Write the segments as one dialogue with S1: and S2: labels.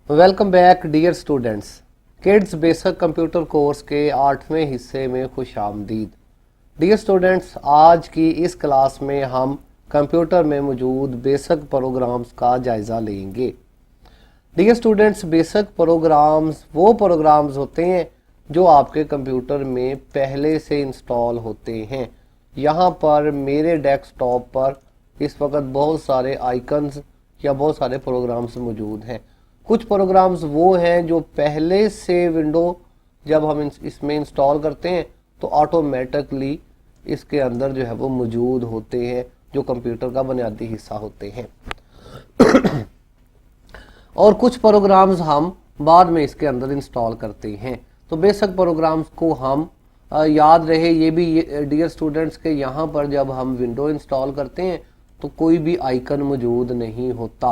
S1: Welcome back dear students. Kids basic computer course के 8वें हिस्से में खुश आमदीद। डियर स्टूडेंट्स, आज की इस क्लास में हम कंप्यूटर में मौजूद बेसिक प्रोग्राम्स का जायज़ा लेंगे। डियर स्टूडेंट्स, बेसिक प्रोग्राम्स वो प्रोग्राम्स होते हैं जो आपके कंप्यूटर में पहले से इंस्टॉल होते हैं। यहाँ पर मेरे डेस्कटॉप पर इस वक्त बहुत सारे आइकन्स या बहुत सारे प्रोग्राम्स मौजूद हैं। कुछ प्रोग्राम्स वो हैं जो पहले से विंडो जब हम इसमें इंस्टॉल करते हैं तो ऑटोमेटिकली इसके अंदर जो है वो मौजूद होते हैं, जो कंप्यूटर का बुनियादी हिस्सा होते हैं। और कुछ प्रोग्राम्स हम बाद में इसके अंदर इंस्टॉल करते हैं। तो बेसिक प्रोग्राम्स को हम याद रहे ये भी डियर स्टूडेंट्स के यहाँ पर जब हम विंडो इंस्टॉल करते हैं तो कोई भी आइकन मौजूद नहीं होता,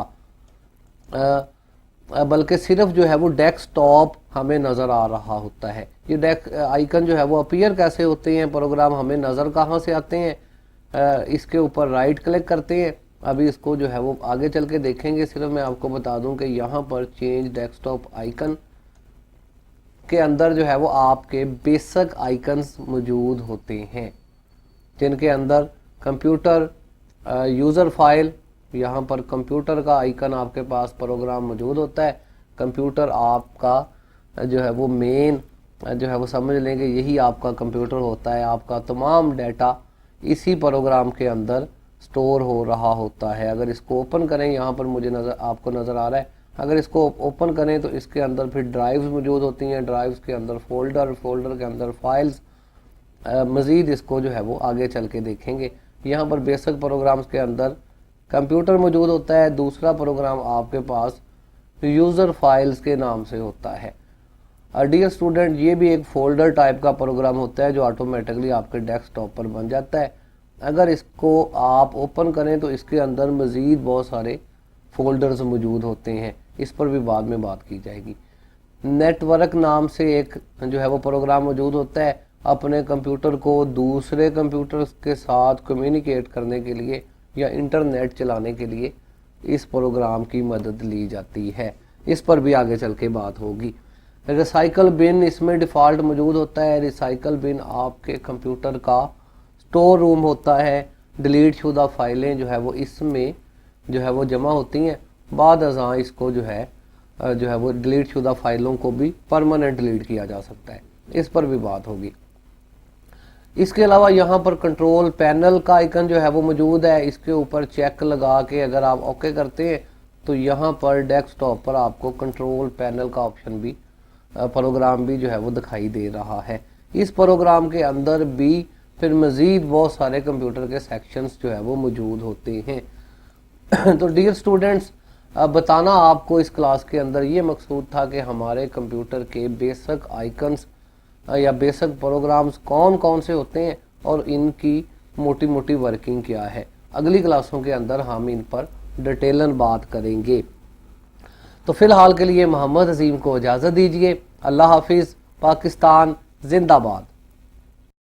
S1: बल्कि सिर्फ जो है वो डेस्कटॉप हमें नज़र आ रहा होता है। ये आइकन जो है वो अपीयर कैसे होते हैं, प्रोग्राम हमें नज़र कहाँ से आते हैं, इसके ऊपर राइट क्लिक करते हैं। अभी इसको जो है वो आगे चल के देखेंगे। सिर्फ मैं आपको बता दूं कि यहाँ पर चेंज डेस्कटॉप आइकन के अंदर जो है वो आपके बेसिक आइकन्स मौजूद होते हैं, जिनके अंदर कंप्यूटर यूज़र फाइल, यहाँ पर कंप्यूटर का आइकन आपके पास प्रोग्राम मौजूद होता है। कंप्यूटर आपका जो है वो मेन जो है वो समझ लेंगे यही आपका कंप्यूटर होता है। आपका तमाम डाटा इसी प्रोग्राम के अंदर स्टोर हो रहा होता है। अगर इसको ओपन करें, यहाँ पर मुझे आपको नज़र आ रहा है, अगर इसको ओपन करें तो इसके अंदर फिर ड्राइव्स मौजूद होती हैं। ड्राइव्स के अंदर फोल्डर के अंदर फाइल्स। मज़ीद इसको जो है वो आगे चल के देखेंगे। यहाँ पर बेसिक प्रोग्राम्स के अंदर कंप्यूटर मौजूद होता है। दूसरा प्रोग्राम आपके पास यूज़र फाइल्स के नाम से होता है। डियर स्टूडेंट, ये भी एक फोल्डर टाइप का प्रोग्राम होता है जो ऑटोमेटिकली आपके डेस्कटॉप पर बन जाता है। अगर इसको आप ओपन करें तो इसके अंदर मज़ीद बहुत सारे फोल्डर्स मौजूद होते हैं, इस पर भी बाद में बात की जाएगी। नेटवर्क नाम से एक जो है वो प्रोग्राम मौजूद होता है। अपने कंप्यूटर को दूसरे कंप्यूटर के साथ कम्युनिकेट करने के लिए या इंटरनेट चलाने के लिए इस प्रोग्राम की मदद ली जाती है। इस पर भी आगे चल के बात होगी। रिसाइकल बिन इसमें डिफ़ॉल्ट मौजूद होता है। रिसाइकल बिन आपके कंप्यूटर का स्टोर रूम होता है। डिलीट शुदा फाइलें जो है वो इसमें जो है वो जमा होती हैं। बाद अज़ां इसको जो है वो डिलीट शुदा फाइलों को भी परमानेंट डिलीट किया जा सकता है। इस पर भी बात होगी। इसके अलावा यहाँ पर कंट्रोल पैनल का आइकन जो है वो मौजूद है। इसके ऊपर चेक लगा के अगर आप ओके करते हैं तो यहाँ पर डेस्कटॉप पर आपको कंट्रोल पैनल का ऑप्शन भी प्रोग्राम भी जो है वो दिखाई दे रहा है। इस प्रोग्राम के अंदर भी फिर मज़ीद बहुत सारे कंप्यूटर के सेक्शंस जो है वो मौजूद होते हैं। तो डियर स्टूडेंट्स, बताना आपको इस क्लास के अंदर ये मकसूद था कि हमारे कंप्यूटर के बेसिक आइकन्स या बेसिक प्रोग्राम्स कौन कौन से होते हैं और इनकी मोटी मोटी वर्किंग क्या है। अगली क्लासों के अंदर हम इन पर डिटेलन बात करेंगे। तो फिलहाल के लिए मोहम्मद अजीम को इजाज़त दीजिए। अल्लाह हाफिज़। पाकिस्तान जिंदाबाद।